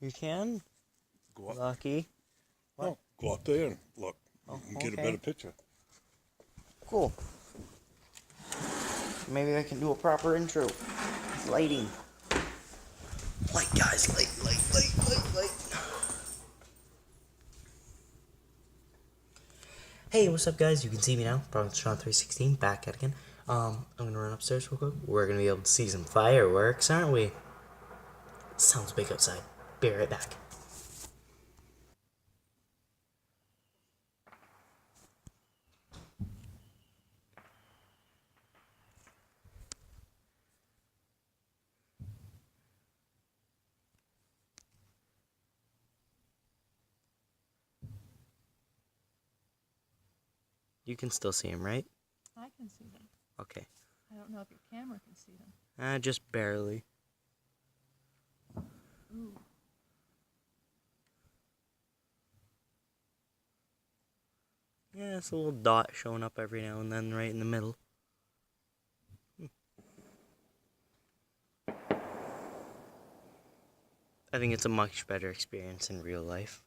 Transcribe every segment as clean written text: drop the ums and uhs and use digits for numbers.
You can? Go up. Lucky. What? No, go up there and look. Oh, You can get a okay. better picture. Cool. Maybe I can do a proper intro. With lighting. Light, guys. Light. Hey, what's up, guys? You can see me now. Probably Sean316 back at it again. I'm gonna run upstairs real quick. We're gonna be able to see some fireworks, aren't we? Sounds big outside. Be right back. You can still see him, right? I can see them. Okay. I don't know if your camera can see them. Just barely. Ooh. Yeah, it's a little dot showing up every now and then right in the middle. I think it's a much better experience in real life.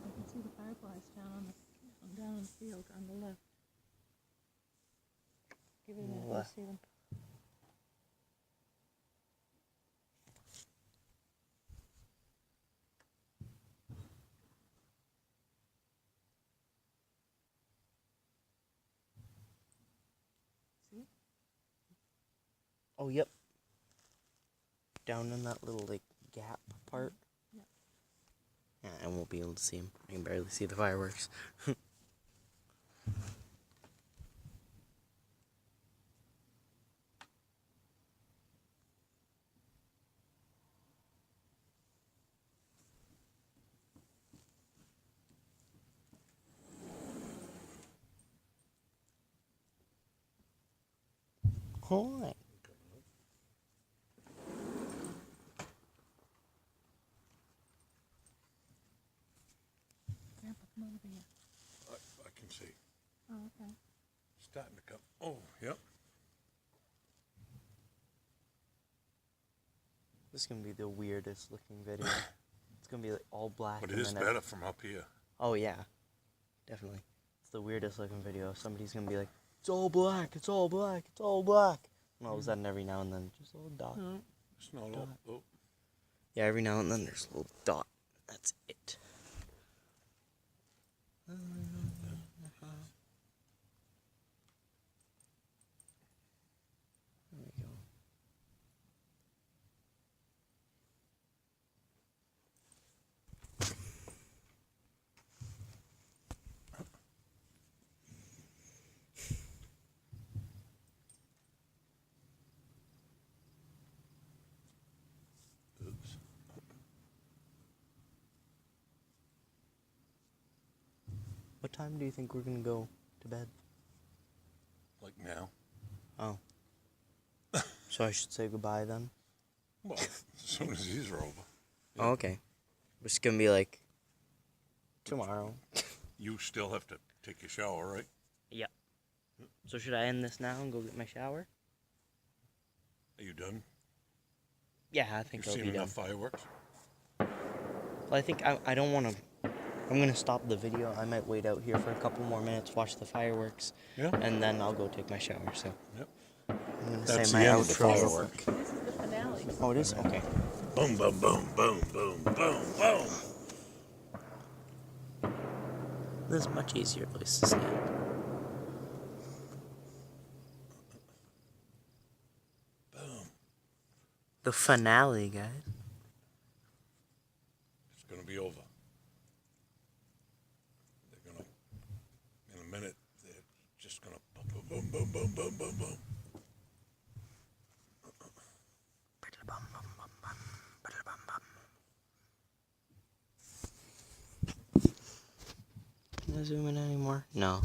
I can see the fireflies down in the field on the left. Give it a minute. Let's see them. See? Oh, yep. Down in that little, like, gap part. Yep. Yeah, I won't be able to see them. I can barely see the fireworks. Hi. Grandpa, come over here. I can see. Oh, okay. Starting to come. Oh, yep. This is gonna be the weirdest looking video. It's gonna be like all black. But it and is then better from up here. Oh yeah, definitely. It's the weirdest looking video. Somebody's gonna be like, "It's all black. It's all black. It's all black." And all of a sudden, every now and then, just a little dot. No, it's not all. Oh. Yeah, every now and then there's a little dot. That's it. There we go. Oops. What time do you think we're gonna go to bed? Like now. Oh. So I should say goodbye then? Well, as soon as these are over. Yeah. Oh, okay. It's gonna be like tomorrow. You still have to take your shower, right? Yep. So should I end this now and go get my shower? Are you done? Yeah, I think You've I'll seen be done. enough fireworks? Well, I think I don't want to. I'm gonna stop the video. I might wait out here for a couple more minutes, watch the fireworks, Yeah. and then I'll go take my shower. So Yep. I'm gonna That's say the my end of the outro real firework. quick. This is the finale. Oh, it is? Okay. Boom, boom, boom, boom, boom, boom, boom. This is a much easier place to stand. Boom. The finale, guys. It's gonna be over. They're gonna, in a minute, they're just gonna boom, boom, boom, boom, boom, boom, boom. Can I zoom in anymore? No.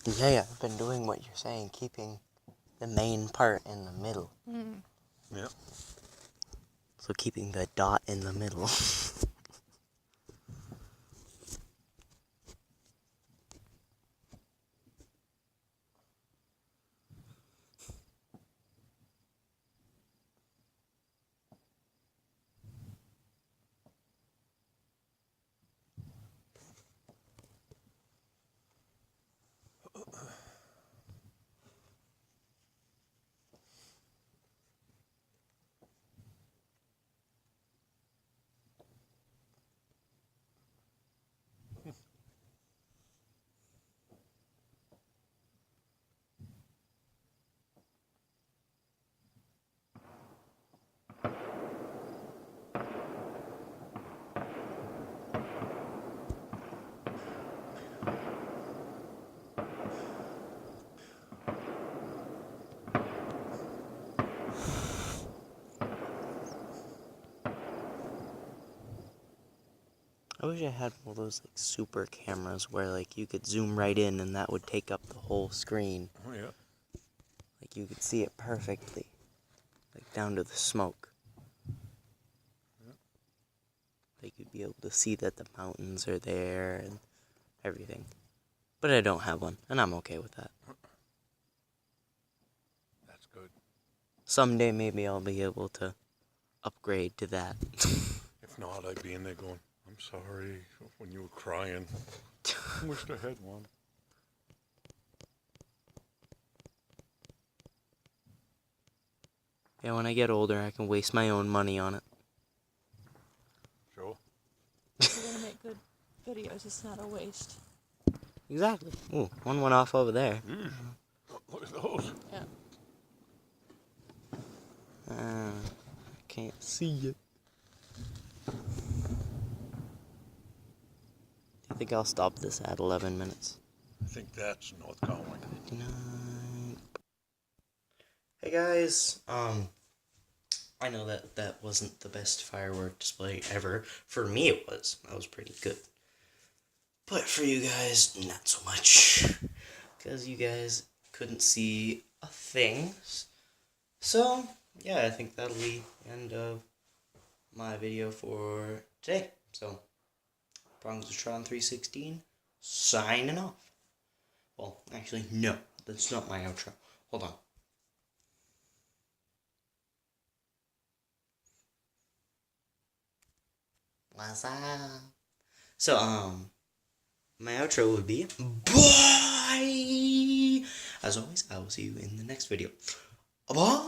Yeah, I've been doing what you're saying, keeping the main part in the middle. Yeah. So keeping the dot in the middle. I wish I had one of those like super cameras where like you could zoom right in and that would take up the whole screen. Oh, yeah. Like you could see it perfectly. Like down to the smoke. Like you'd be able to see that the mountains are there and everything. But I don't have one, and I'm okay with that. That's good. Someday maybe I'll be able to upgrade to that. If not, I'd be in there going, I'm sorry, when you were crying. I wished I had one. Yeah, when I get older I can waste my own money on it. Sure. We're gonna make good videos. It's not a waste. Exactly. Ooh, one went off over there. Look at those. Yeah. I can't see it. I think I'll stop this at 11 minutes. I think that's North Conway. Good night. Hey guys, I know that wasn't the best firework display ever. For me it was. That was pretty good. But for you guys, not so much. Because you guys couldn't see a thing. So, yeah, I think that'll be the end of my video for today. So, Bronxatron 316, signing off. Well, actually, no, that's not my outro. Hold on. What's up? So, my outro would be bye. As always, I will see you in the next video. Bye.